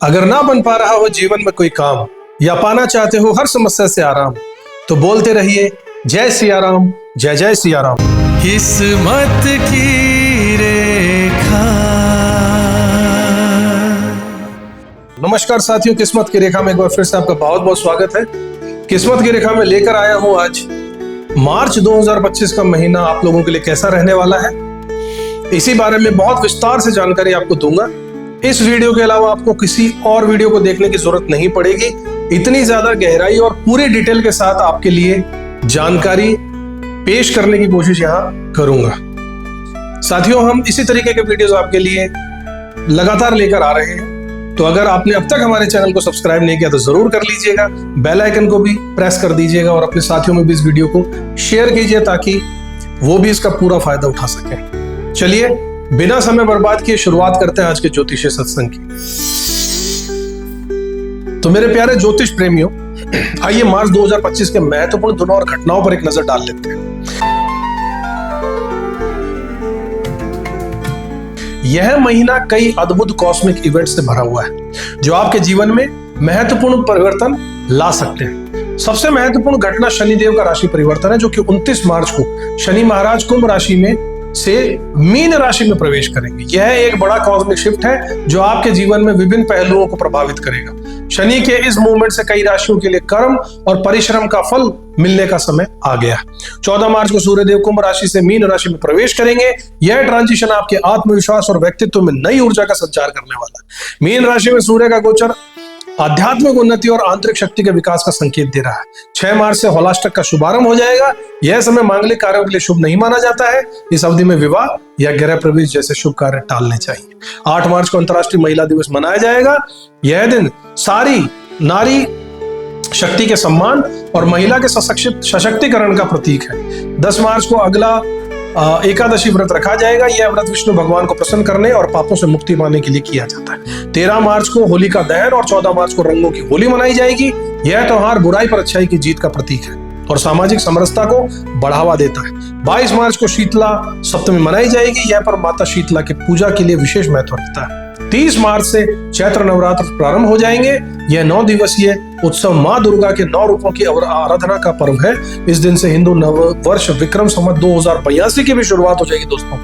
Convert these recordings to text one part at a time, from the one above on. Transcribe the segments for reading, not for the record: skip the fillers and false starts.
अगर ना बन पा रहा हो जीवन में कोई काम या पाना चाहते हो हर समस्या से आराम, तो बोलते रहिए जय सिया राम, जय जय सिया राम। किस्मत की रेखा। नमस्कार साथियों, किस्मत की रेखा में एक बार फिर से आपका बहुत बहुत स्वागत है। किस्मत की रेखा में लेकर आया हूं आज मार्च 2025 का महीना आप लोगों के लिए कैसा रहने वाला है, इसी बारे में बहुत विस्तार से जानकारी आपको दूंगा। इस वीडियो के अलावा आपको किसी और वीडियो को देखने की जरूरत नहीं पड़ेगी। इतनी ज्यादा गहराई और पूरी डिटेल के साथ आपके लिए जानकारी पेश करने की कोशिश यहां करूंगा। साथियों, हम इसी तरीके के वीडियोस आपके लिए लगातार लेकर आ रहे हैं, तो अगर आपने अब तक हमारे चैनल को सब्सक्राइब नहीं किया तो जरूर कर लीजिएगा। बेल आइकन को भी प्रेस कर दीजिएगा और अपने साथियों में भी इस वीडियो को शेयर कीजिए ताकि वो भी इसका पूरा फायदा उठा सकें। चलिए बिना समय बर्बाद किए शुरुआत करते हैं आज के ज्योतिषीय सत्संग की। तो मेरे प्यारे ज्योतिष प्रेमियों, आइए मार्च 2025 के महत्वपूर्ण दिनों और घटनाओं पर एक नजर डाल लेते हैं। यह महीना कई अद्भुत कॉस्मिक इवेंट से भरा हुआ है जो आपके जीवन में महत्वपूर्ण परिवर्तन ला सकते हैं। सबसे महत्वपूर्ण घटना शनिदेव का राशि परिवर्तन है, जो कि 29 मार्च को शनि महाराज कुंभ राशि में से मीन राशि में प्रवेश करेंगे। यह एक बड़ा कॉस्मिक शिफ्ट है जो आपके जीवन में विभिन्न पहलुओं को प्रभावित करेगा। शनि के इस मूवमेंट से कई राशियों के लिए कर्म और परिश्रम का फल मिलने का समय आ गया। 14 मार्च को सूर्यदेव कुंभ राशि से मीन राशि में प्रवेश करेंगे। यह ट्रांजिशन आपके आत्मविश्वास और व्यक्तित्व में नई ऊर्जा का संचार करने वाला है। मीन राशि में सूर्य का गोचर आध्यात्मिक उन्नति और आंतरिक शक्ति के विकास का संकेत दे रहा है। 6 मार्च से होलाष्टक का शुभारंभ हो जाएगा। यह समय मांगलिक कार्यों के लिए शुभ नहीं माना जाता है। इस अवधि में विवाह या गृह प्रवेश जैसे शुभ कार्य टालने चाहिए। 8 मार्च को अंतर्राष्ट्रीय महिला दिवस मनाया जाएगा। यह दिन सारी नारी शक्ति के सम्मान और महिला के सशक्तिकरण का प्रतीक है। 10 मार्च को अगला एकादशी व्रत रखा जाएगा। यह व्रत विष्णु भगवान को प्रसन्न करने और पापों से मुक्ति पाने के लिए किया जाता है। 13 मार्च को होली का दहन और 14 मार्च को रंगों की होली मनाई जाएगी। यह त्योहार बुराई पर अच्छाई की जीत का प्रतीक है और सामाजिक समरसता को बढ़ावा देता है। 22 मार्च को शीतला सप्तमी मनाई जाएगी। यह पर माता शीतला की पूजा के लिए विशेष महत्व रखता है। 30 मार्च से चैत्र नवरात्र प्रारंभ हो जाएंगे। यह 9 दिवसीय उत्सव माँ दुर्गा के 9 रूपों की आराधना का पर्व है। इस दिन से हिंदू नव वर्ष विक्रम संवत 2082 की भी शुरुआत हो जाएगी। दोस्तों,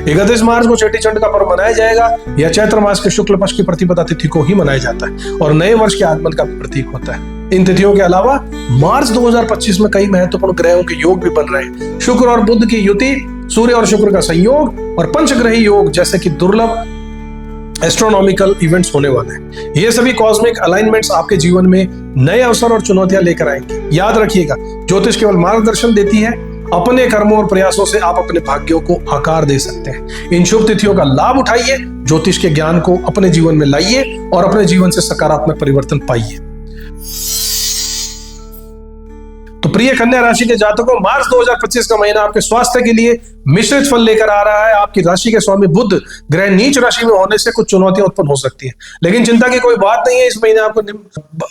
31 मार्च को चेटी चंड का पर्व मनाया जाएगा। यह चैत्र मास के शुक्ल पक्ष की प्रतिपदा तिथि को ही मनाया जाता है और नए वर्ष के आगमन का भी प्रतीक होता है। इन तिथियों के अलावा मार्च 2025 में कई महत्वपूर्ण ग्रहों के योग भी बन रहे हैं। शुक्र और बुध की युति, सूर्य और शुक्र का संयोग और पंचग्रही योग जैसे कि दुर्लभ एस्ट्रोनॉमिकल इवेंट्स होने वाले हैं। ये सभी कॉस्मिक अलाइनमेंट्स आपके जीवन में नए अवसर और चुनौतियां लेकर आएंगे। याद रखिएगा, ज्योतिष केवल मार्गदर्शन देती है। अपने कर्मों और प्रयासों से आप अपने भाग्यों को आकार दे सकते हैं। इन शुभ तिथियों का लाभ उठाइए, ज्योतिष के ज्ञान को अपने जीवन में लाइए और अपने जीवन से सकारात्मक परिवर्तन पाइए। तो प्रिय कन्या राशि के जातकों, मार्च 2025 का महीना आपके स्वास्थ्य के लिए मिश्रित फल लेकर आ रहा है। आपकी राशि के स्वामी बुध ग्रह नीच राशि में होने से कुछ चुनौतियां उत्पन्न हो सकती है, लेकिन चिंता की कोई बात नहीं है। इस महीने आपको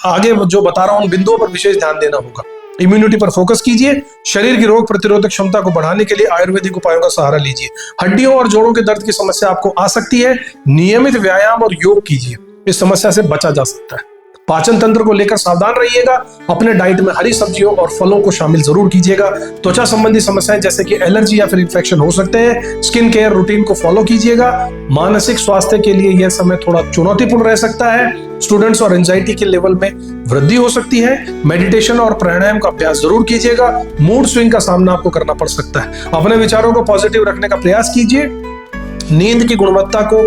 आगे जो बता रहा हूं उन बिंदुओं पर विशेष ध्यान देना होगा। इम्यूनिटी पर फोकस कीजिए। शरीर की रोग प्रतिरोधक क्षमता को बढ़ाने के लिए आयुर्वेदिक उपायों का सहारा लीजिए। हड्डियों और जोड़ों के दर्द की समस्या आपको आ सकती है। नियमित व्यायाम और योग कीजिए, इस समस्या से बचा जा सकता है। पाचन तंत्र को लेकर सावधान रहिएगा। अपने डाइट में हरी सब्जियों और फलों को शामिल जरूर कीजिएगा। त्वचा संबंधी समस्याएं जैसे कि एलर्जी या फिर इंफेक्शन हो सकते हैं। स्किन केयर रूटीन को फॉलो कीजिएगा। मानसिक स्वास्थ्य के लिए यह समय थोड़ा चुनौतीपूर्ण रह सकता है। स्टूडेंट्स और एंजाइटी के लेवल में वृद्धि हो सकती है। मेडिटेशन और प्राणायाम का अभ्यास जरूर कीजिएगा। मूड स्विंग का सामना आपको करना पड़ सकता है। अपने विचारों को पॉजिटिव रखने का प्रयास कीजिए। नींद की गुणवत्ता को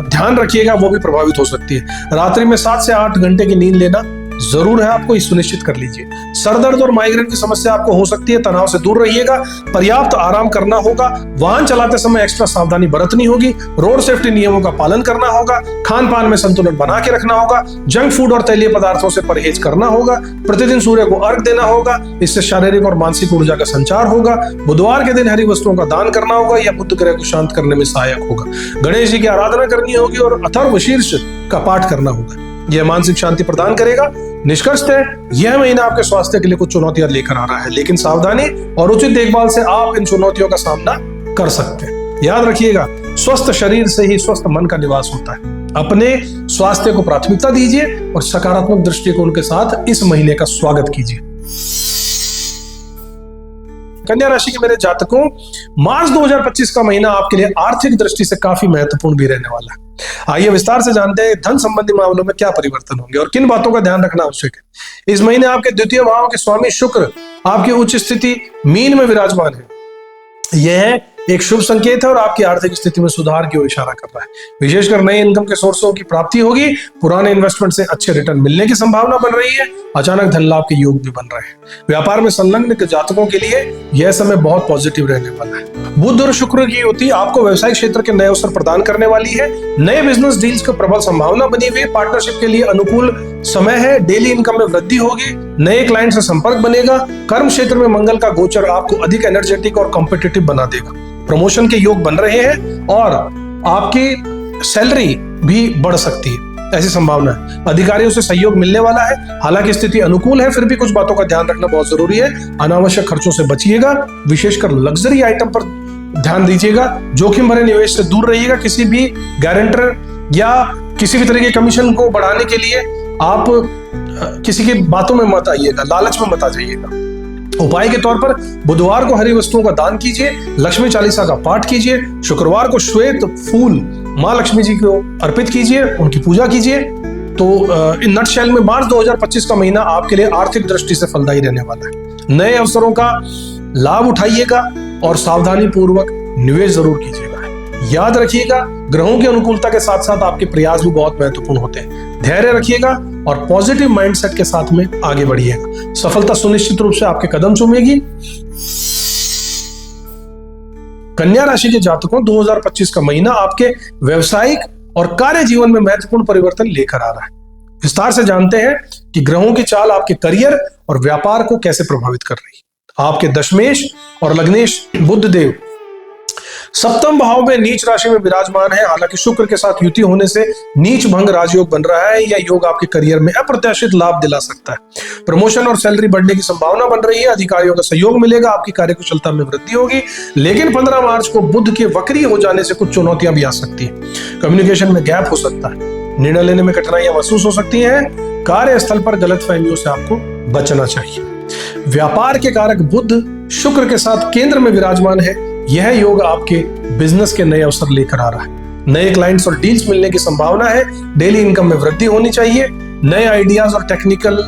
ध्यान रखिएगा, वो भी प्रभावित हो सकती है। रात्रि में 7 से 8 घंटे की नींद लेना जरूर है, आपको इस सुनिश्चित कर लीजिए। सर दर्द और माइग्रेन की समस्या आपको हो सकती है, तनाव से दूर रहिएगा। पर्याप्त आराम करना होगा। वाहन चलाते समय एक्स्ट्रा सावधानी बरतनी होगी। रोड सेफ्टी नियमों का पालन करना होगा। खान पान में संतुलन बना के रखना होगा। जंक फूड और तैलीय पदार्थों से परहेज करना होगा। प्रतिदिन सूर्य को अर्घ देना होगा, इससे शारीरिक और मानसिक ऊर्जा का संचार होगा। बुधवार के दिन हरी वस्तुओं का दान करना होगा, यह बुध ग्रह को शांत करने में सहायक होगा। गणेश जी की आराधना करनी होगी और अथर्व शीर्ष का पाठ करना होगा, यह मानसिक शांति प्रदान करेगा। निष्कर्षतः यह महीना आपके स्वास्थ्य के लिए कुछ चुनौतियां लेकर आ रहा है, लेकिन सावधानी और उचित देखभाल से आप इन चुनौतियों का सामना कर सकते हैं। याद रखिएगा, स्वस्थ शरीर से ही स्वस्थ मन का निवास होता है। अपने स्वास्थ्य को प्राथमिकता दीजिए और सकारात्मक दृष्टिकोण के साथ इस महीने का स्वागत कीजिए। कन्या राशि के मेरे जातकों, मार्च 2025 का महीना आपके लिए आर्थिक दृष्टि से काफी महत्वपूर्ण भी रहने वाला है। आइए विस्तार से जानते हैं धन संबंधी मामलों में क्या परिवर्तन होंगे और किन बातों का ध्यान रखना आवश्यक है। इस महीने आपके द्वितीय भाव के स्वामी शुक्र आपकी उच्च स्थिति मीन में विराजमान है। यह एक शुभ संकेत है और आपकी आर्थिक स्थिति में सुधार की ओर इशारा कर रहा है। विशेषकर नए इनकम के सोर्सों की प्राप्ति होगी। पुराने इन्वेस्टमेंट से अच्छे रिटर्न मिलने की संभावना बन रही है। अचानक धन लाभ के योग भी बन रहे हैं। व्यापार में संलग्न जातकों के लिए यह समय बहुत पॉजिटिव रहने वाला है। बुध और शुक्र की युति आपको व्यवसायिक क्षेत्र के नए अवसर प्रदान करने वाली है। नए बिजनेस डील्स की प्रबल संभावना बनी हुई है। पार्टनरशिप के लिए अनुकूल समय है। डेली इनकम में वृद्धि होगी। नए क्लाइंट से संपर्क बनेगा। कर्म क्षेत्र में मंगल का गोचर आपको अधिक एनर्जेटिक और कॉम्पिटिटिव बना देगा। प्रमोशन के योग बन रहे हैं और आपकी सैलरी भी बढ़ सकती है, ऐसी संभावना है। अधिकारियों से सहयोग मिलने वाला है। हालांकि स्थिति अनुकूल है, फिर भी कुछ बातों का ध्यान रखना बहुत जरूरी है। अनावश्यक खर्चों से बचिएगा। विशेषकर लग्जरी आइटम पर ध्यान दीजिएगा। जोखिम भरे निवेश से दूर रहिएगा। किसी भी गारंटर या किसी भी तरह के कमीशन को बढ़ाने के लिए आप किसी की बातों में मत आइएगा, लालच में मत आ जाइएगा। उपाय के तौर पर बुधवार को हरी वस्तुओं का दान कीजिए। लक्ष्मी चालीसा का पाठ कीजिए। शुक्रवार को श्वेत फूल माँ लक्ष्मी जी को अर्पित कीजिए, उनकी पूजा कीजिए। तो इन नटशेल में मार्च 2025 का महीना आपके लिए आर्थिक दृष्टि से फलदायी रहने वाला है। नए अवसरों का लाभ उठाइएगा और सावधानी पूर्वक निवेश जरूर कीजिएगा। याद रखिएगा, ग्रहों की अनुकूलता के साथ साथ आपके प्रयास भी बहुत महत्वपूर्ण होते हैं। धैर्य रखिएगा और पॉजिटिव माइंडसेट के साथ में आगे बढ़िएगा। सफलता सुनिश्चित रूप से आपके कदम चूमेगी। कन्या राशि के जातकों, 2025 का महीना आपके व्यवसायिक और कार्य जीवन में महत्वपूर्ण परिवर्तन लेकर आ रहा है। विस्तार से जानते हैं कि ग्रहों की चाल आपके करियर और व्यापार को कैसे प्रभावित कर रही है। आपके दशमेश और लग्नेश बुध देव सप्तम भाव में नीच राशि में विराजमान है। हालांकि शुक्र के साथ युति होने से नीच भंग राजयोग बन रहा है। यह योग आपके करियर में अप्रत्याशित लाभ दिला सकता है। प्रमोशन और सैलरी बढ़ने की संभावना बन रही है। अधिकारियों का सहयोग मिलेगा। आपकी कार्यकुशलता में वृद्धि होगी। लेकिन 15 मार्च को बुध के वक्री हो जाने से कुछ चुनौतियां भी आ सकती है। कम्युनिकेशन में गैप हो सकता है। निर्णय लेने में कठिनाइयां महसूस हो सकती हैं। कार्यस्थल पर गलतफहमियों से आपको बचना चाहिए। व्यापार के कारक बुध शुक्र के साथ केंद्र में विराजमान है। यह योग आपके बिजनेस के नए अवसर लेकर आ रहा है। नए क्लाइंट्स और डील्स मिलने की संभावना है। डेली इनकम में वृद्धि होनी चाहिए। नए आइडियाज और टेक्निकल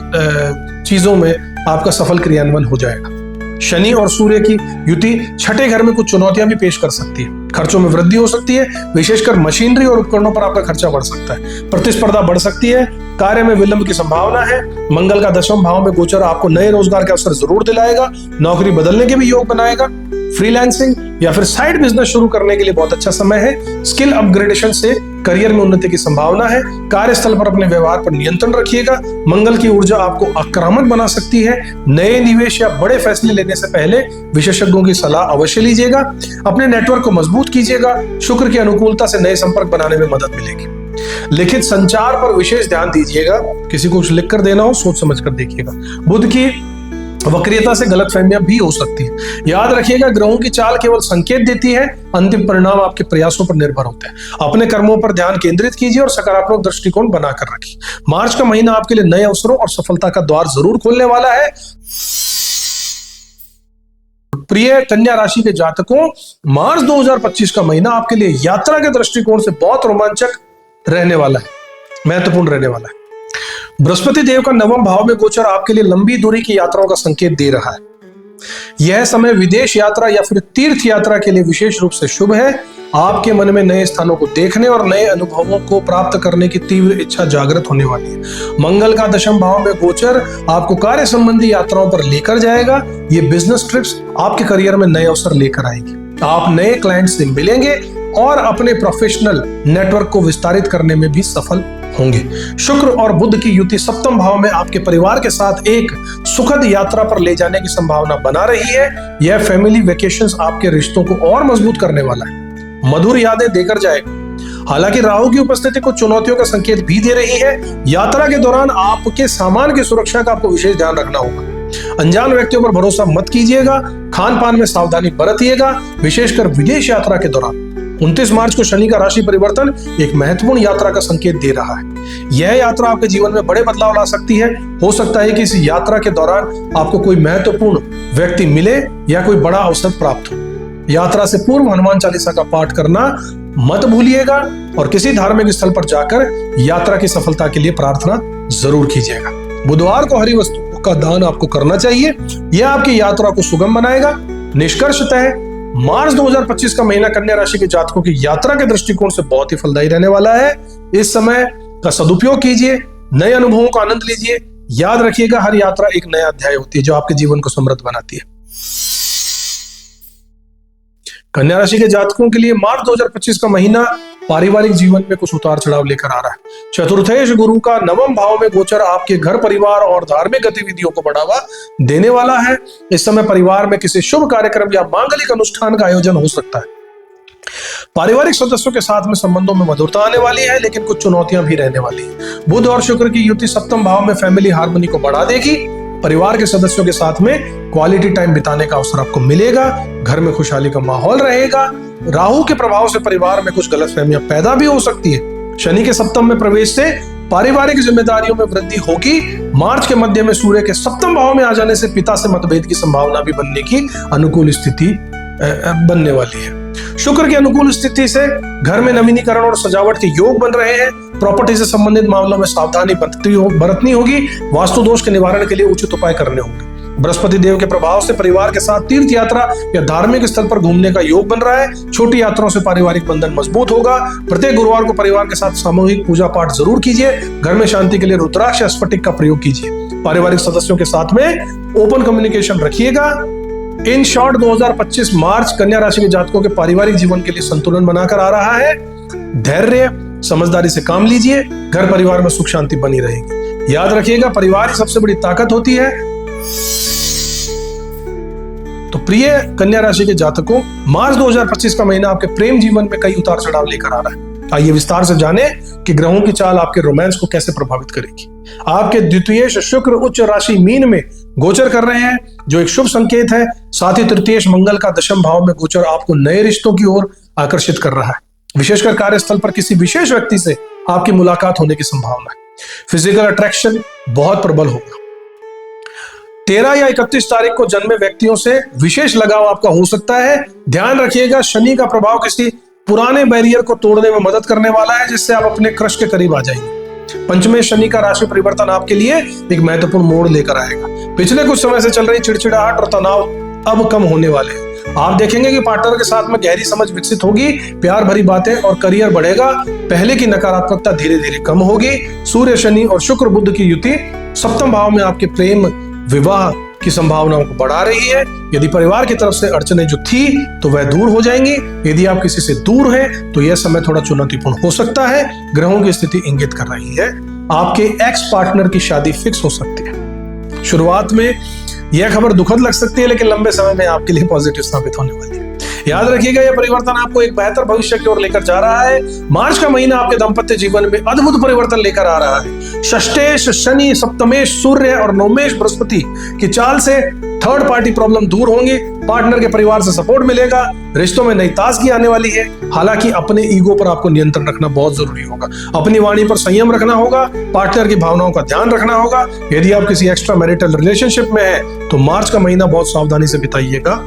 चीजों में आपका सफल क्रियान्वयन हो जाएगा। शनि और सूर्य की युति छठे घर में कुछ चुनौतियां भी पेश कर सकती है। खर्चों में वृद्धि हो सकती है। विशेषकर मशीनरी और उपकरणों पर आपका खर्चा बढ़ सकता है। प्रतिस्पर्धा बढ़ सकती है। कार्य में विलंब की संभावना है। मंगल का दशम भाव में गोचर आपको नए रोजगार के अवसर जरूर दिलाएगा। नौकरी बदलने के भी योग बनाएगा। फ्रीलांसिंग या फिर साइड बिजनेस शुरू करने के लिए बहुत अच्छा समय है। स्किल अपग्रेडेशन से करियर में उन्नति की संभावना है। कार्यस्थल पर अपने व्यवहार पर नियंत्रण रखिएगा। मंगल की ऊर्जा आपको आक्रामक बना सकती है। नए निवेश या बड़े फैसले लेने से पहले विशेषज्ञों की सलाह अवश्य लीजिएगा। अपने नेटवर्क को मजबूत कीजिएगा। शुक्र की अनुकूलता से नए संपर्क बनाने में मदद मिलेगी। लिखित संचार पर विशेष ध्यान दीजिएगा। किसी को कुछ लिख कर देना हो, सोच समझ कर देखिएगा। बुध की वक्रियता से गलतफहमियां भी हो सकती है। याद रखिएगा, ग्रहों की चाल केवल संकेत देती है। अंतिम परिणाम आपके प्रयासों पर निर्भर होते हैं। अपने कर्मों पर ध्यान केंद्रित कीजिए और सकारात्मक दृष्टिकोण बनाकर रखिए। मार्च का महीना आपके लिए नए अवसरों और सफलता का द्वार जरूर खोलने वाला है। प्रिय कन्या राशि के जातकों, मार्च 2025 का महीना आपके लिए यात्रा के दृष्टिकोण से बहुत रोमांचक रहने वाला है, महत्वपूर्ण रहने वाला है। बृहस्पति देव का नवम भाव में गोचर आपके लिए लंबी दूरी की यात्राओं का संकेत दे रहा है। यह समय विदेश यात्रा या फिर तीर्थ यात्रा के लिए विशेष रूप से शुभ है। आपके मन में नए स्थानों को देखने और नए अनुभवों को प्राप्त करने की तीव्र इच्छा जागृत होने वाली है। मंगल का दशम भाव में गोचर आपको कार्य संबंधी यात्राओं पर लेकर जाएगा। ये बिजनेस ट्रिप्स आपके करियर में नए अवसर लेकर आएगी। आप नए क्लाइंट से मिलेंगे और अपने प्रोफेशनल नेटवर्क को विस्तारित करने में भी सफल होंगे। शुक्र और बुध की युति सप्तम भाव में आपके परिवार के साथ एक सुखद यात्रा पर ले जाने की संभावना बना रही है। यह फैमिली वेकेशंस आपके रिश्तों को और मजबूत करने वाला है, मधुर यादें देकर जाएगा। हालांकि राहु की उपस्थिति कुछ चुनौतियों का संकेत भी दे रही है। यात्रा के दौरान आपके सामान की सुरक्षा का आपको विशेष ध्यान रखना होगा। अनजान व्यक्तियों पर भरोसा मत कीजिएगा। खान पान में सावधानी बरतिएगा, विशेषकर विदेश यात्रा के दौरान। 29 मार्च को शनि का राशि परिवर्तन एक महत्वपूर्ण यात्रा का संकेत दे रहा है। यह यात्रा आपके जीवन में बड़े बदलाव ला सकती है। हो सकता है कि इस यात्रा के दौरान आपको कोई महत्वपूर्ण व्यक्ति मिले या कोई बड़ा अवसर प्राप्त हो। यात्रा से पूर्व हनुमान चालीसा का पाठ करना मत भूलिएगा और किसी धार्मिक स्थल पर जाकर यात्रा की सफलता के लिए प्रार्थना जरूर कीजिएगा। बुधवार को हरी वस्तु का दान आपको करना चाहिए। यह आपकी यात्रा को सुगम बनाएगा। निष्कर्षतः मार्च 2025 का महीना कन्या राशि के जातकों की यात्रा के दृष्टिकोण से बहुत ही फलदायी रहने वाला है। इस समय का सदुपयोग कीजिए, नए अनुभवों का आनंद लीजिए। याद रखिएगा, हर यात्रा एक नया अध्याय होती है जो आपके जीवन को समृद्ध बनाती है। कन्या राशि के जातकों के लिए मार्च 2025 का महीना पारिवारिक जीवन में कुछ उतार चढ़ाव लेकर आ रहा है। चतुर्थेश गुरु का नवम भाव में गोचर आपके घर परिवार और धार्मिक गतिविधियों को बढ़ावा देने वाला है। इस समय परिवार में किसी शुभ कार्यक्रम या मांगलिक अनुष्ठान का आयोजन हो सकता है। पारिवारिक सदस्यों के साथ में संबंधों में मधुरता आने वाली है, लेकिन कुछ चुनौतियां भी रहने वाली है। बुध और शुक्र की युति सप्तम भाव में फैमिली हार्मनी को बढ़ा देगी। परिवार के सदस्यों के साथ में क्वालिटी टाइम बिताने का अवसर आपको मिलेगा। घर में खुशहाली का माहौल रहेगा। राहु के प्रभाव से परिवार में कुछ गलतफहमियां पैदा भी हो सकती है। शनि के सप्तम में प्रवेश से पारिवारिक जिम्मेदारियों में वृद्धि होगी। मार्च के मध्य में सूर्य के सप्तम भाव में आ जाने से पिता से मतभेद की संभावना भी बनने की अनुकूल स्थिति बनने वाली है। शुक्र की अनुकूल स्थिति से घर में नवीनीकरण और सजावट के योग बन रहे हैं। प्रॉपर्टी से संबंधित मामलों में सावधानी बरतनी होगी। वास्तु दोष के निवारण के लिए उचित उपाय करने होंगे। बृहस्पति देव के प्रभाव से परिवार के साथ तीर्थ यात्रा या धार्मिक स्थल पर घूमने का योग बन रहा है। छोटी यात्राओं से पारिवारिक बंधन मजबूत होगा। प्रत्येक गुरुवार को परिवार के साथ सामूहिक पूजा पाठ जरूर कीजिए। घर में शांति के लिए रुद्राक्ष या स्फटिक का प्रयोग कीजिए। पारिवारिक सदस्यों के साथ में ओपन कम्युनिकेशन रखिएगा। इन शॉर्ट 2025 मार्च कन्या राशि के जातकों के पारिवारिक जीवन के लिए संतुलन बनाकर आ रहा है। धैर्य समझदारी से काम लीजिए। घर परिवार में सुख शांति बनी रहेगी। याद रखिएगा, परिवार ही सबसे बड़ी ताकत होती है। तो प्रिय कन्या राशि के जातकों, मार्च 2025 का महीना आपके प्रेम जीवन में कई उतार चढ़ाव लेकर आ रहा है। आइए विस्तार से जाने कि ग्रहों की चाल आपके रोमांस को कैसे प्रभावित करेगी। आपके द्वितीयेश शुक्र उच्च राशि मीन में गोचर कर रहे हैं, जो एक शुभ संकेत है। साथ ही तृतीयेश मंगल का दशम भाव में गोचर आपको नए रिश्तों की ओर आकर्षित कर रहा है। विशेषकर कार्यस्थल पर किसी विशेष व्यक्ति से आपकी मुलाकात होने की संभावना है। फिजिकल अट्रैक्शन बहुत प्रबल होगा। 13 या 31 तारीख को जन्मे व्यक्तियों से विशेष लगाव आपका हो सकता है। ध्यान रखिएगा, शनि का प्रभाव किसी पुराने बैरियर को तोड़ने में मदद करने वाला है, जिससे आप अपने क्रश के करीब आ जाएंगे। पंचमे शनि का राशि परिवर्तन आपके लिए एक महत्वपूर्ण मोड़ लेकर आएगा। पिछले कुछ समय से चल रही चिड़चिड़ाहट और तनाव अब कम होने वाले हैं। आप देखेंगे कि पार्टनर के साथ में गहरी समझ विकसित होगी। प्यार भरी बातें और करियर बढ़ेगा। पहले की नकारात्मकता धीरे धीरे कम होगी। सूर्य शनि और शुक्र बुध की युति सप्तम भाव में आपके प्रेम विवाह की संभावनाओं को बढ़ा रही है। यदि परिवार की तरफ से अड़चनें जो थी तो वह दूर हो जाएंगी। यदि आप किसी से दूर हैं तो यह समय थोड़ा चुनौतीपूर्ण हो सकता है। ग्रहों की स्थिति इंगित कर रही है आपके एक्स पार्टनर की शादी फिक्स हो सकती है। शुरुआत में यह खबर दुखद लग सकती है, लेकिन लंबे समय में आपके लिए पॉजिटिव साबित होने वाली है। याद रखिएगा, यह परिवर्तन आपको एक बेहतर भविष्य की ओर लेकर जा रहा है। मार्च का महीना आपके दाम्पत्य जीवन में अद्भुत परिवर्तन लेकर आ रहा है। षष्ठेश शनि, सप्तमेश सूर्य और नवमेश बृहस्पति की चाल से थर्ड पार्टी प्रॉब्लम दूर होंगी। पार्टनर के परिवार से सपोर्ट मिलेगा। रिश्तों में नई ताजगी आने वाली है। हालांकि अपने ईगो पर आपको नियंत्रण रखना बहुत जरूरी होगा। अपनी वाणी पर संयम रखना होगा। पार्टनर की भावनाओं का ध्यान रखना होगा। यदि आप किसी एक्स्ट्रा मैरिटल रिलेशनशिप में हैं तो मार्च का महीना बहुत सावधानी से बिताइएगा।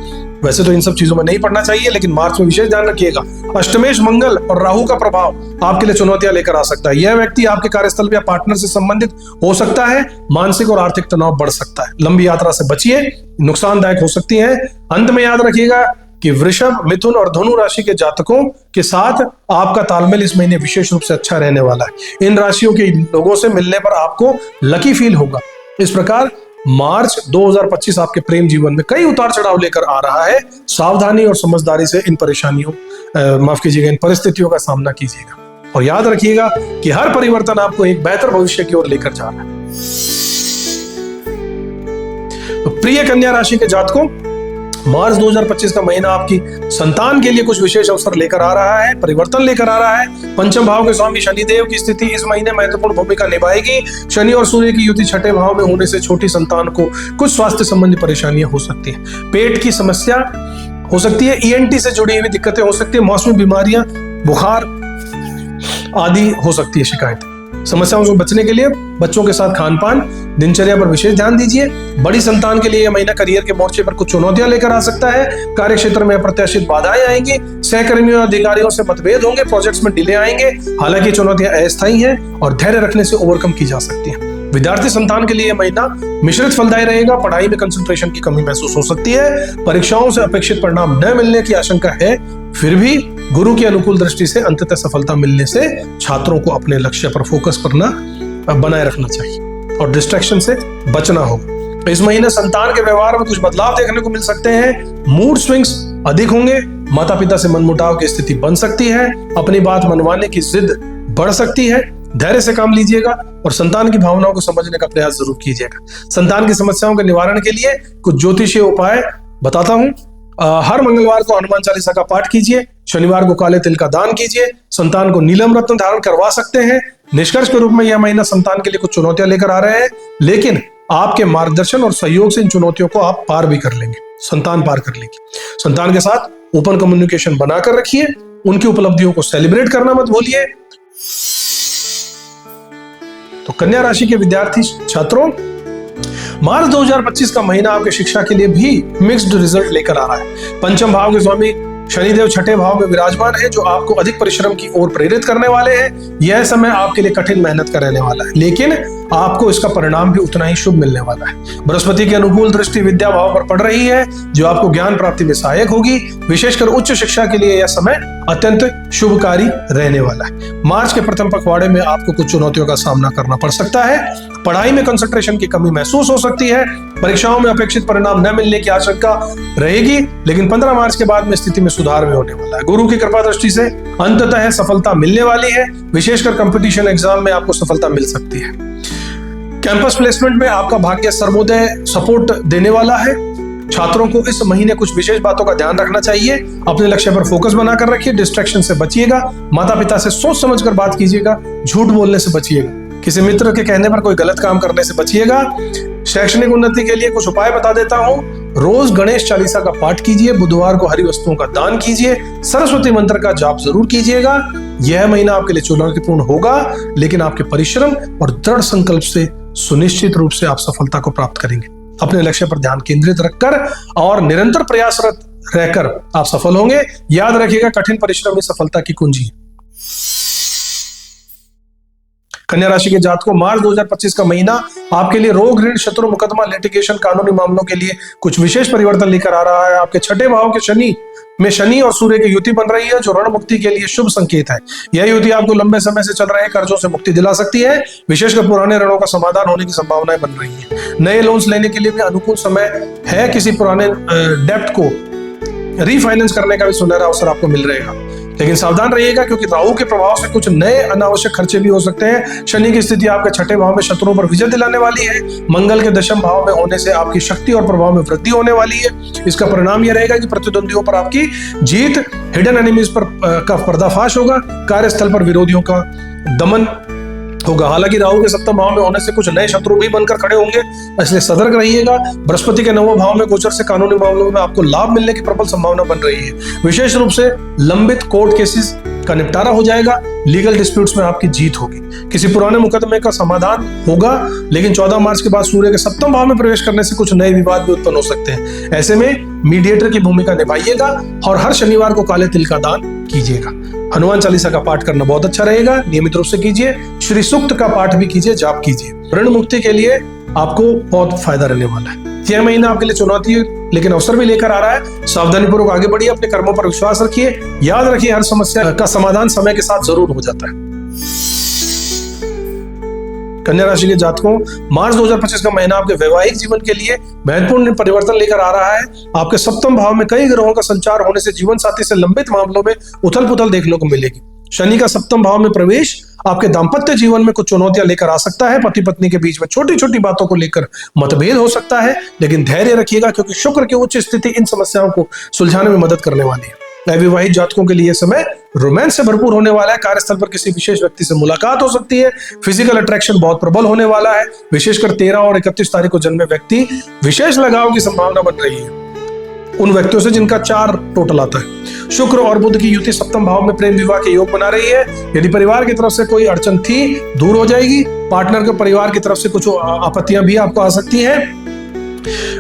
वैसे तो इन सब चीजों में नहीं पड़ना चाहिए, लेकिन मार्च में विशेष ध्यान रखिएगा। अष्टमेश मंगल और राहु का प्रभाव आपके लिए चुनौतियां लेकर आ सकता है। यह व्यक्ति आपके कार्यस्थल या पार्टनर से संबंधित हो सकता है। मानसिक और आर्थिक तनाव बढ़ सकता है। लंबी यात्रा से बचिए, नुकसानदायक हो सकती है। अंत में याद रखिएगा कि वृषभ, मिथुन और धनु राशि के जातकों के साथ आपका तालमेल इस महीने विशेष रूप से अच्छा रहने वाला है। इन राशियों के लोगों से मिलने पर आपको लकी फील होगा। इस प्रकार मार्च 2025 आपके प्रेम जीवन में कई उतार चढ़ाव लेकर आ रहा है। सावधानी और समझदारी से इन इन परिस्थितियों का सामना कीजिएगा और याद रखिएगा कि हर परिवर्तन आपको एक बेहतर भविष्य की ओर लेकर जा रहा है। तो प्रिय कन्या राशि के जातकों, मार्च 2025 का महीना आपकी संतान के लिए कुछ विशेष अवसर लेकर आ रहा है, परिवर्तन लेकर आ रहा है। पंचम भाव के स्वामी शनिदेव की स्थिति इस महीने महत्वपूर्ण भूमिका निभाएगी। शनि और सूर्य की युति छठे भाव में होने से छोटी संतान को कुछ स्वास्थ्य संबंधी परेशानियां हो सकती हैं। पेट की समस्या हो सकती है ईएनटी से जुड़ी हुई दिक्कतें हो सकती है, मौसमी बीमारियां, बुखार आदि हो सकती है शिकायत। समस्याओं से बचने के लिए बच्चों के साथ खान पान, दिनचर्या पर विशेष ध्यान दीजिए। बड़ी संतान के लिए यह महीना करियर के मोर्चे पर कुछ चुनौतियां लेकर आ सकता है। कार्य क्षेत्र में अप्रत्याशित बाधाएं आएंगी, सहकर्मियों और अधिकारियों से मतभेद होंगे, प्रोजेक्ट्स में डिले आएंगे। हालांकि चुनौतियां अस्थायी हैं और धैर्य रखने से ओवरकम की जा सकती हैं। विद्यार्थी संतान के लिए यह महीना मिश्रित फलदायी रहेगा। पढ़ाई में कंसंट्रेशन की कमी महसूस हो सकती है। परीक्षाओं से अपेक्षित परिणाम न मिलने की आशंका है, फिर भी गुरु की अनुकूल दृष्टि से अंततः सफलता मिलने से छात्रों को अपने लक्ष्य पर फोकस करना बनाए रखना चाहिए और डिस्ट्रैक्शन से बचना होगा। इस महीने संतान के व्यवहार में कुछ बदलाव देखने को मिल सकते हैं। मूड स्विंग्स अधिक होंगे, माता पिता से मनमुटाव की स्थिति बन सकती है, अपनी बात मनवाने की जिद बढ़ सकती है। धैर्य से काम लीजिएगा और संतान की भावनाओं को समझने का प्रयास जरूर कीजिएगा। संतान की समस्याओं के निवारण के लिए कुछ ज्योतिषीय उपाय बताता हूं। हर मंगलवार को हनुमान चालीसा का पाठ कीजिए, शनिवार को काले तिल का दान कीजिए, संतान को नीलम रत्न धारण करवा सकते हैं। निष्कर्ष के रूप में यह महीना संतान के लिए कुछ चुनौतियां लेकर आ रहे हैं, लेकिन आपके मार्गदर्शन और सहयोग से इन चुनौतियों को आप पार भी कर लेंगे। संतान पार कर लेगी। संतान के साथ ओपन कम्युनिकेशन बनाकर रखिए, उनकी उपलब्धियों को सेलिब्रेट करना मत भूलिए। तो कन्या राशि के विद्यार्थी छात्रों, मार्च 2025 का महीना आपके शिक्षा के लिए भी मिक्स्ड रिजल्ट लेकर आ रहा है। पंचम भाव के स्वामी शनिदेव छठे भाव में विराजमान है, जो आपको अधिक परिश्रम की ओर प्रेरित करने वाले हैं। यह समय आपके लिए कठिन मेहनत का रहने वाला है, लेकिन आपको इसका परिणाम भी उतना ही शुभ मिलने वाला है। बृहस्पति की अनुकूल दृष्टि विद्या भाव पर पड़ रही है, जो आपको ज्ञान प्राप्ति में सहायक होगी। विशेषकर उच्च शिक्षा के लिए यह समय अत्यंत शुभकारी रहने वाला है। मार्च के प्रथम पखवाड़े में आपको कुछ चुनौतियों का सामना करना पड़ सकता है। पढ़ाई में कंसंट्रेशन की कमी महसूस हो सकती है। परीक्षाओं में अपेक्षित परिणाम न मिलने की आशंका रहेगी, लेकिन 15 मार्च के बाद में स्थिति में सुधार भी होने वाला है। गुरु की कृपा दृष्टि से अंततः सफलता मिलने वाली है। विशेषकर कंपटीशन एग्जाम में आपको सफलता मिल सकती है। कैंपस प्लेसमेंट में आपका भाग्य सर्वोदय सपोर्ट देने वाला है। छात्रों को इस महीने कुछ विशेष बातों का ध्यान रखना चाहिए। अपने लक्ष्य पर फोकस बनाकर रखिए, डिस्ट्रैक्शन से बचिएगा। माता पिता से सोच समझकर बात कीजिएगा, झूठ बोलने से बचिएगा, किसी मित्र के कहने पर कोई गलत काम करने से बचिएगा। शैक्षणिक उन्नति के लिए कुछ उपाय बता देता हूं। रोज गणेश चालीसा का पाठ कीजिए, बुधवार को हरी वस्तुओं का दान कीजिए, सरस्वती मंत्र का जाप जरूर कीजिएगा। यह महीना आपके लिए चुनौतीपूर्ण होगा, लेकिन आपके परिश्रम और दृढ़ संकल्प से सुनिश्चित रूप से आप सफलता को प्राप्त करेंगे। अपने लक्ष्य पर ध्यान केंद्रित रखकर और निरंतर प्रयासरत रहकर आप सफल होंगे। याद रखिएगा, कठिन परिश्रम ही सफलता की कुंजी है। कन्या राशि के जातकों, मार्च 2025 का महीना आपके लिए रोग, ऋण, शत्रु, मुकदमा, लिटिगेशन, कानूनी मामलों के लिए कुछ विशेष परिवर्तन लेकर आ रहा है। आपके छठे भाव के शनि में शनि और सूर्य की युति बन रही है, जो ऋण मुक्ति के लिए शुभ संकेत है। यह युति आपको लंबे समय से चल रहे कर्जों से मुक्ति दिला सकती है। विशेषकर पुराने ऋणों का समाधान होने की संभावनाएं बन रही है। नए लोन्स लेने के लिए भी अनुकूल समय है। किसी पुराने डेप्ट को रीफाइनेंस करने का भी सुनहरा अवसर आपको मिल रहेगा, लेकिन सावधान रहिएगा, क्योंकि राहु के प्रभाव से कुछ नए अनावश्यक खर्चे भी हो सकते हैं। शनि की स्थिति आपके छठे भाव में शत्रुओं पर विजय दिलाने वाली है। मंगल के दशम भाव में होने से आपकी शक्ति और प्रभाव में वृद्धि होने वाली है। इसका परिणाम यह रहेगा कि प्रतिद्वंदियों पर आपकी जीत, हिडन एनिमीज पर का पर्दाफाश होगा, कार्यस्थल पर विरोधियों का दमन होगा। हालांकि राहु के सप्तम भाव में होने से कुछ नए शत्रु भी बनकर खड़े होंगे, इसलिए सतर्क रहिएगा। बृहस्पति के नवम भाव में गोचर से कानूनी मामलों में आपको लाभ मिलने की प्रबल संभावना बन रही है। विशेष रूप से लंबित कोर्ट केसेस का निपटारा हो जाएगा। लीगल डिस्प्यूट्स में आपकी जीत होगी। किसी पुराने मुकदमे का समाधान होगा, लेकिन 14 मार्च के बाद सूर्य के सप्तम भाव में प्रवेश करने से कुछ नए विवाद भी उत्पन्न हो सकते हैं। ऐसे में मीडिएटर की भूमिका निभाइएगा और हर शनिवार को काले तिल का दान कीजिएगा। हनुमान चालीसा का पाठ करना बहुत अच्छा रहेगा, नियमित रूप से कीजिए। श्री सूक्त का पाठ भी कीजिए, जाप कीजिए। ऋण मुक्ति के लिए आपको बहुत फायदा रहने वाला है। यह महीना आपके लिए चुनौती लेकिन अवसर भी लेकर आ रहा है। सावधानीपूर्वक आगे बढ़िए, अपने कर्मों पर विश्वास रखिए। याद रखिए, हर समस्या का समाधान समय के साथ जरूर हो जाता है। कन्या राशि के जातकों, मार्च 2025 का महीना आपके वैवाहिक जीवन के लिए महत्वपूर्ण परिवर्तन लेकर आ रहा है। आपके सप्तम भाव में कई ग्रहों का संचार होने से जीवन साथी से लंबित मामलों में उथल पुथल देखने को मिलेगी। शनि का सप्तम भाव में प्रवेश आपके दाम्पत्य जीवन में कुछ चुनौतियां लेकर आ सकता है। पति पत्नी के बीच में छोटी छोटी बातों को लेकर मतभेद हो सकता है, लेकिन धैर्य रखिएगा, क्योंकि शुक्र की उच्च स्थिति इन समस्याओं को सुलझाने में मदद करने वाली है। अविवाहित जातकों के लिए समय रोमांस से भरपूर होने वाला है। कार्यस्थल पर किसी विशेष व्यक्ति से मुलाकात हो सकती है। फिजिकल अट्रैक्शन बहुत प्रबल होने वाला है। विशेषकर 13 और 31 तारीख को जन्मे व्यक्ति विशेष लगाव की संभावना बन रही है। उन व्यक्तियों से जिनका 4 टोटल आता है। शुक्र और बुध की युति सप्तम भाव में प्रेम विवाह के योग बना रही है। यदि परिवार की तरफ से कोई अड़चन थी, दूर हो जाएगी। पार्टनर के परिवार की तरफ से कुछ आपत्तियां भी आपको आ सकती हैं।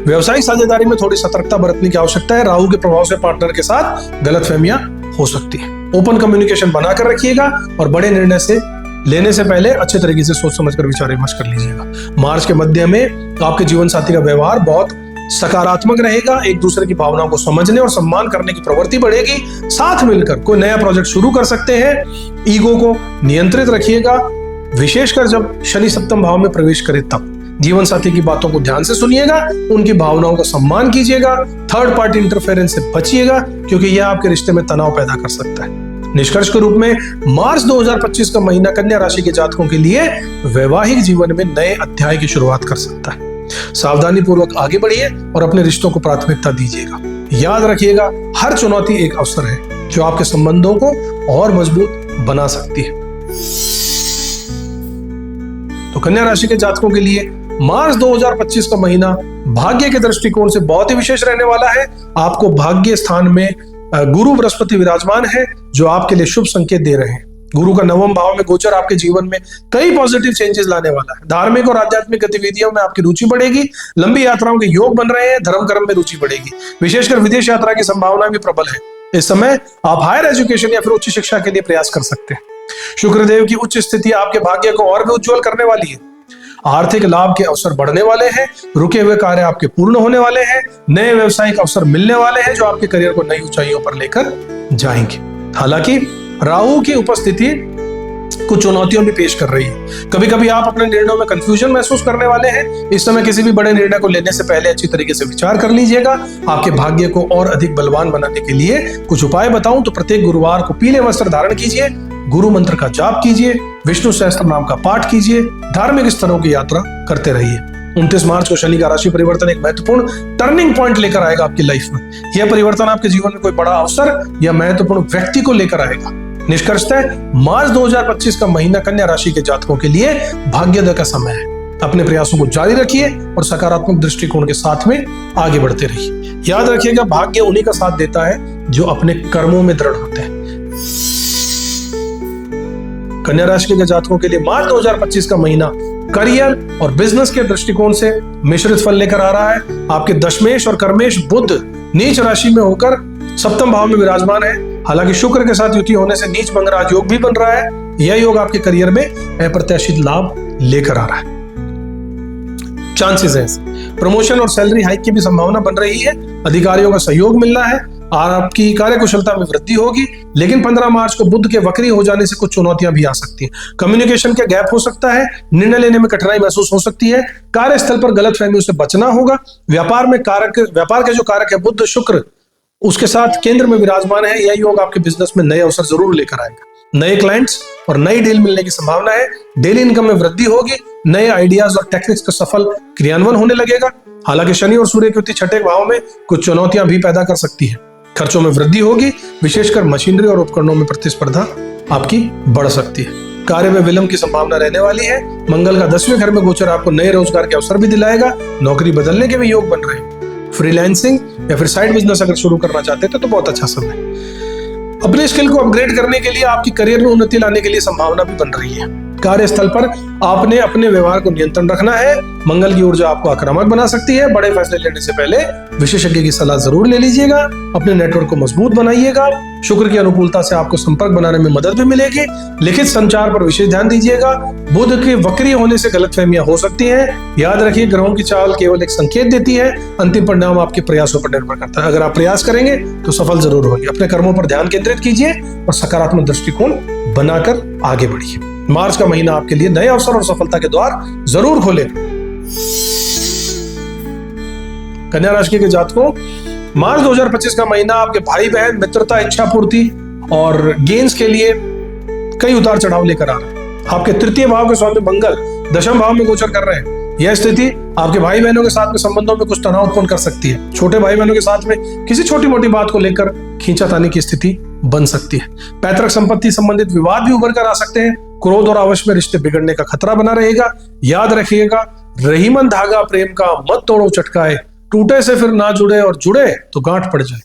व्यवसायिक साझेदारी में थोड़ी सतर्कता बरतने की आवश्यकता है। राहु के प्रभाव से पार्टनर के साथ गलतफहमियां हो सकती है। ओपन कम्युनिकेशन बनाकर रखिएगा और बड़े निर्णय से लेने से पहले अच्छे तरीके से सोच समझकर विचार विमर्श कर लीजिएगा। मार्च के मध्य में आपके जीवन साथी का व्यवहार बहुत सकारात्मक रहेगा। एक दूसरे की भावनाओं को समझने और सम्मान करने की प्रवृत्ति बढ़ेगी। साथ मिलकर कोई नया प्रोजेक्ट शुरू कर सकते हैं। ईगो को नियंत्रित रखिएगा, विशेषकर जब शनि सप्तम भाव में प्रवेश करे तब। जीवन साथी की बातों को ध्यान से सुनिएगा, उनकी भावनाओं का सम्मान कीजिएगा। थर्ड पार्टी इंटरफेरेंस से बचिएगा, क्योंकि यह आपके रिश्ते में तनाव पैदा कर सकता है। निष्कर्ष के रूप में मार्च 2025 का महीना कन्या राशि के जातकों के लिए वैवाहिक जीवन में नए अध्याय की शुरुआत कर सकता है। सावधानी पूर्वक आगे बढ़िए और अपने रिश्तों को प्राथमिकता दीजिएगा। याद रखिएगा, हर चुनौती एक अवसर है जो आपके संबंधों को और मजबूत बना सकती है। तो कन्या राशि के जातकों के लिए मार्च 2025 का महीना भाग्य के दृष्टिकोण से बहुत ही विशेष रहने वाला है। आपको भाग्य स्थान में गुरु बृहस्पति विराजमान है, जो आपके लिए शुभ संकेत दे रहे हैं। गुरु का 9वें भाव में गोचर आपके जीवन में कई पॉजिटिव चेंजेस लाने वाला है। धार्मिक और आध्यात्मिक गतिविधियों में आपकी रुचि बढ़ेगी। लंबी यात्राओं के योग बन रहे हैं। धर्म कर्म में रुचि बढ़ेगी। विशेषकर विदेश यात्रा की संभावना भी प्रबल है। इस समय आप हायर एजुकेशन या फिर उच्च शिक्षा के लिए प्रयास कर सकते हैं। शुक्रदेव की उच्च स्थिति आपके भाग्य को और भी उज्जवल करने वाली है। आर्थिक लाभ के अवसर बढ़ने वाले हैं। रुके हुए कार्य आपके पूर्ण होने वाले हैं। नए व्यवसायिक अवसर मिलने वाले हैं, जो आपके करियर को नई ऊंचाइयों पर लेकर जाएंगे। हालांकि राहु की उपस्थिति कुछ चुनौतियों भी पेश कर रही है। कभी कभी आप अपने निर्णयों में कंफ्यूजन महसूस करने वाले हैं। इस समय किसी भी बड़े निर्णय को लेने से पहले अच्छी तरीके से विचार कर लीजिएगा। आपके भाग्य को और अधिक बलवान बनाने के लिए कुछ उपाय बताऊं तो प्रत्येक गुरुवार को पीले वस्त्र धारण कीजिए, गुरु मंत्र का जाप कीजिए, विष्णु सहस्त्र नाम का पाठ कीजिए, धार्मिक स्थलों की यात्रा करते रहिए। 29 मार्च को शनि का राशि परिवर्तन एक महत्वपूर्ण टर्निंग पॉइंट लेकर आएगा आपकी लाइफ में। यह परिवर्तन आपके जीवन में कोई बड़ा अवसर या महत्वपूर्ण व्यक्ति को लेकर आएगा। निष्कर्षतः मार्च 2025 का महीना कन्या राशि के जातकों के लिए भाग्योदय का समय है। अपने प्रयासों को जारी रखिए और सकारात्मक दृष्टिकोण के साथ में आगे बढ़ते रहिए। याद रखिएगा, भाग्य उन्हीं का साथ देता है जो अपने कर्मों में दृढ़ होते हैं। कन्या राशि के जातकों के लिए मार्च 2025 का महीना करियर और बिजनेस के दृष्टिकोण से मिश्रित फल लेकर आ रहा है। आपके दशमेश और कर्मेश बुध नीच राशि में होकर सप्तम भाव में विराजमान है। हालांकि शुक्र के साथ युति होने से नीच मंगराज योग भी बन रहा है। यह योग आपके करियर में अप्रत्याशित लाभ लेकर आ रहा है। चांसेस हैं प्रमोशन और सैलरी हाइक की भी संभावना बन रही है। अधिकारियों का सहयोग मिलना है और आपकी कार्य कुशलता में वृद्धि होगी। लेकिन 15 मार्च को बुध के वक्री हो जाने से कुछ चुनौतियां भी आ सकती हैं। कम्युनिकेशन का गैप हो सकता है। निर्णय लेने में कठिनाई महसूस हो सकती है। कार्यस्थल पर गलतफहमियों से बचना होगा। व्यापार के जो कारक है बुध शुक्र, उसके साथ केंद्र में विराजमान है। यह योग आपके बिजनेस में नए अवसर जरूर लेकर आएगा। नए क्लाइंट्स और नई डील मिलने की संभावना है। डेली इनकम में वृद्धि होगी। नए आइडियाज और टेक्निक्स का सफल क्रियान्वयन होने लगेगा। हालांकि शनि और सूर्य की युति छठे भाव में कुछ चुनौतियां भी पैदा कर सकती है। खर्चों में वृद्धि होगी। विशेषकर मशीनरी और उपकरणों में प्रतिस्पर्धा आपकी बढ़ सकती है। कार्य में विलंब की संभावना रहने वाली है। मंगल का 10वें घर में गोचर आपको नए रोजगार के अवसर भी दिलाएगा। नौकरी बदलने के भी योग बन रहे हैं। फ्रीलांसिंग या फिर साइड बिजनेस अगर शुरू करना चाहते थे तो बहुत अच्छा समय है। अपने स्किल को अपग्रेड करने के लिए, आपकी करियर में उन्नति लाने के लिए संभावना भी बन रही है। कार्यस्थल पर आपने अपने व्यवहार को नियंत्रण रखना है। मंगल की ऊर्जा आपको आक्रामक बना सकती है। बड़े फैसले लेने से पहले विशेषज्ञ की सलाह जरूर ले लीजिएगा। अपने नेटवर्क को मजबूत बनाइएगा। शुक्र की अनुकूलता से आपको संपर्क बनाने में मदद भी मिलेगी। लिखित संचार पर विशेष ध्यान दीजिएगा। बुध के वक्री होने से गलतफहमियां हो सकती हैं। याद रखिए, ग्रहों की चाल केवल एक संकेत देती है। अंतिम परिणाम आपके प्रयासों पर निर्भर करता है। अगर आप प्रयास करेंगे तो सफल जरूर होंगे। अपने कर्मों पर ध्यान केंद्रित कीजिए और सकारात्मक दृष्टिकोण बनाकर आगे बढ़िए। मार्च का महीना आपके लिए नए अवसर और सफलता के द्वार जरूर खोलेगा। कन्या राशि के जातकों, मार्च 2025 का महीना आपके भाई बहन, मित्रता, इच्छा पूर्ति और गेंस के लिए कई उतार चढ़ाव लेकर आ रहा है। आपके तृतीय भाव के स्वामी मंगल दशम भाव में गोचर कर रहे हैं। यह स्थिति आपके भाई बहनों के साथ में संबंधों में कुछ तनाव उत्पन्न कर सकती है। छोटे भाई बहनों के साथ में किसी छोटी मोटी बात को लेकर खींचातानी की स्थिति बन सकती है। पैतृक संपत्ति संबंधित विवाद भी उभर कर आ सकते हैं। क्रोध और आवेश में रिश्ते बिगड़ने का खतरा बना रहेगा। याद रखिएगा, रहीमन धागा प्रेम का मत तोड़ो चटकाए, टूटे से फिर ना जुड़े और जुड़े तो गांठ पड़ जाए।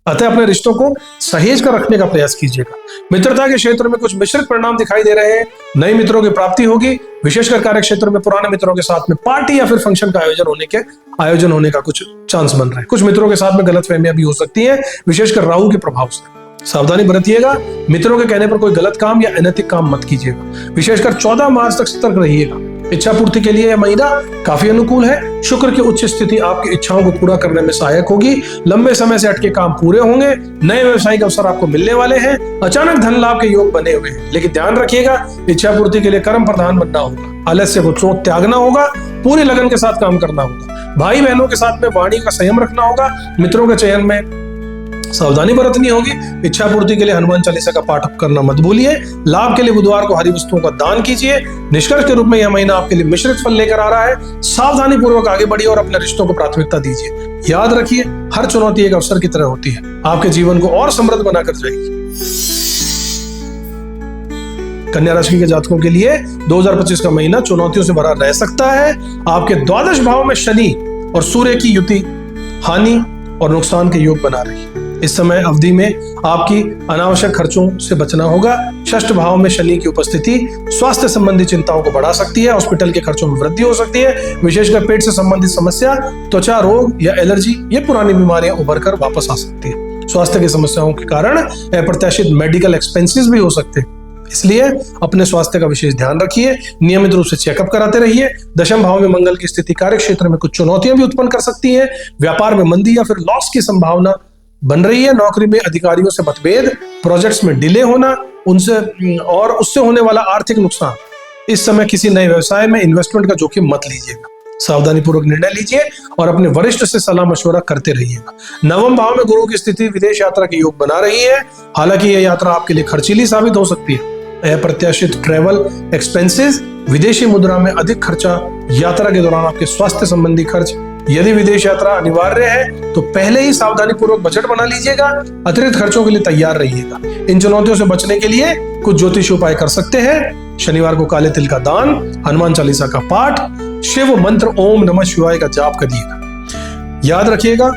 अतः अपने रिश्तों को सहेज कर रखने का प्रयास कीजिएगा। मित्रता के क्षेत्र में कुछ मिश्रित परिणाम दिखाई दे रहे हैं। नए मित्रों की प्राप्ति होगी। विशेषकर कार्य क्षेत्र में पुराने मित्रों के साथ में पार्टी या फिर फंक्शन का आयोजन होने का कुछ चांस बन रहा है। कुछ मित्रों के साथ में गलतफहमियां भी हो सकती हैं, विशेषकर राहु के प्रभाव से। सावधानी बरतिएगा। मित्रों के कहने पर कोई गलत काम या अनैतिक काम मत कीजिएगा। विशेषकर 14 मार्च तक सतर्क रहिएगा। इच्छा पूर्ति के लिए यह महीना काफी अनुकूल है। शुक्र की उच्च स्थिति आपकी इच्छाओं को पूरा करने में सहायक होगी। लंबे समय से अटके काम पूरे होंगे। नए व्यवसायिक अवसर आपको मिलने वाले हैं। अचानक धन लाभ के योग बने हुए हैं, लेकिन ध्यान रखिएगा, इच्छा पूर्ति के लिए कर्म प्रधान बनना होगा। आलस्य को त्यागना होगा। पूरी लगन के साथ काम करना होगा। भाई बहनों के साथ में वाणी का संयम रखना होगा। मित्रों के चयन में सावधानी बरतनी होगी। इच्छा पूर्ति के लिए हनुमान चालीसा का पाठ करना मत भूलिए। लाभ के लिए बुधवार को हरी वस्तुओं का दान कीजिए। निष्कर्ष के रूप में यह महीना आपके लिए मिश्रित फल लेकर आ रहा है। सावधानी पूर्वक आगे बढ़िए और अपने रिश्तों को प्राथमिकता दीजिए। याद रखिए, हर चुनौती एक अवसर की तरह होती है। आपके जीवन को और समृद्ध बनाकर जाएगी। कन्या राशि के जातकों के लिए 2025 का महीना चुनौतियों से भरा रह सकता है। आपके द्वादश भाव में शनि और सूर्य की युति हानि और नुकसान के योग बना रही है। इस समय अवधि में आपकी अनावश्यक खर्चों से बचना होगा। षष्ठ भाव में शनि की उपस्थिति स्वास्थ्य संबंधी चिंताओं को बढ़ा सकती है। हॉस्पिटल के खर्चों में वृद्धि हो सकती है। विशेषकर पेट से संबंधित समस्या, त्वचा रोग या एलर्जी, ये पुरानी बीमारियां उभर कर वापस आ सकती है। स्वास्थ्य की समस्याओं के कारण अप्रत्याशित मेडिकल एक्सपेंसेस भी हो सकते हैं। इसलिए अपने स्वास्थ्य का विशेष ध्यान रखिए। नियमित रूप से चेकअप कराते रहिए। दशम भाव में मंगल की स्थिति कार्य क्षेत्र में कुछ चुनौतियां भी उत्पन्न कर सकती है। व्यापार में मंदी या फिर लॉस की संभावना बन रही है। नौकरी में अधिकारियों से मतभेद, प्रोजेक्ट्स में डिले होना, उससे होने वाला आर्थिक नुकसान। इस समय किसी नए व्यवसाय में इन्वेस्टमेंट का जोखिम मत लीजिएगा। सावधानी पूर्वक निर्णय लीजिए और अपने वरिष्ठ से सलाह मशवरा करते रहिएगा। नवम भाव में गुरु की स्थिति विदेश यात्रा के योग बना रही है। हालांकि यह यात्रा आपके लिए खर्चीली साबित हो सकती है। अप्रत्याशित ट्रैवल एक्सपेंसेस, विदेशी मुद्रा में अधिक खर्चा, यात्रा के दौरान आपके स्वास्थ्य संबंधी खर्च। यदि विदेश यात्रा अनिवार्य है तो पहले ही सावधानी पूर्वक बजट बना लीजिएगा। अतिरिक्त खर्चों के लिए तैयार रहिएगा। इन चुनौतियों से बचने के लिए कुछ ज्योतिष उपाय कर सकते हैं। शनिवार को काले तिल का दान, हनुमान चालीसा का पाठ, शिव मंत्र ओम नमः शिवाय का जाप करिएगा। याद रखिएगा,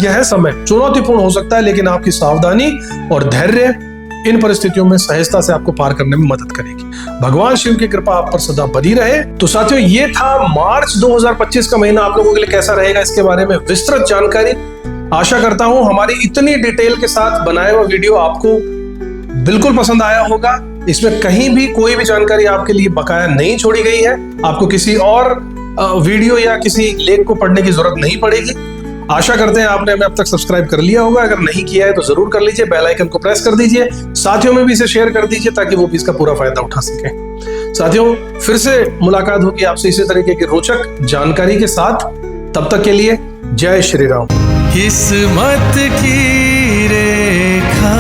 यह समय चुनौतीपूर्ण हो सकता है, लेकिन आपकी सावधानी और धैर्य इन परिस्थितियों में सहजता से आपको पार करने में मदद करेगी। भगवान शिव की कृपा आप पर सदा बनी रहे। तो साथियों, ये था मार्च 2025 का महीना आप लोगों के लिए कैसा रहेगा, इसके बारे में विस्तृत जानकारी। आशा करता हूं हमारी इतनी डिटेल के साथ बनाया हुआ वीडियो आपको बिल्कुल पसंद आया होगा। इसमें कहीं भी कोई भी जानकारी आपके लिए बकाया नहीं छोड़ी गई है। आपको किसी और वीडियो या किसी लेख को पढ़ने की जरूरत नहीं पड़ेगी। आशा करते हैं आपने हमें अब तक सब्सक्राइब कर लिया होगा। अगर नहीं किया है तो जरूर कर लीजिए। बेल आइकन को प्रेस कर दीजिए। साथियों में भी इसे शेयर कर दीजिए ताकि वो भी इसका पूरा फायदा उठा सके। साथियों, फिर से मुलाकात होगी आपसे इसी तरीके की रोचक जानकारी के साथ। तब तक के लिए जय श्री राम। किस्मत की रेखा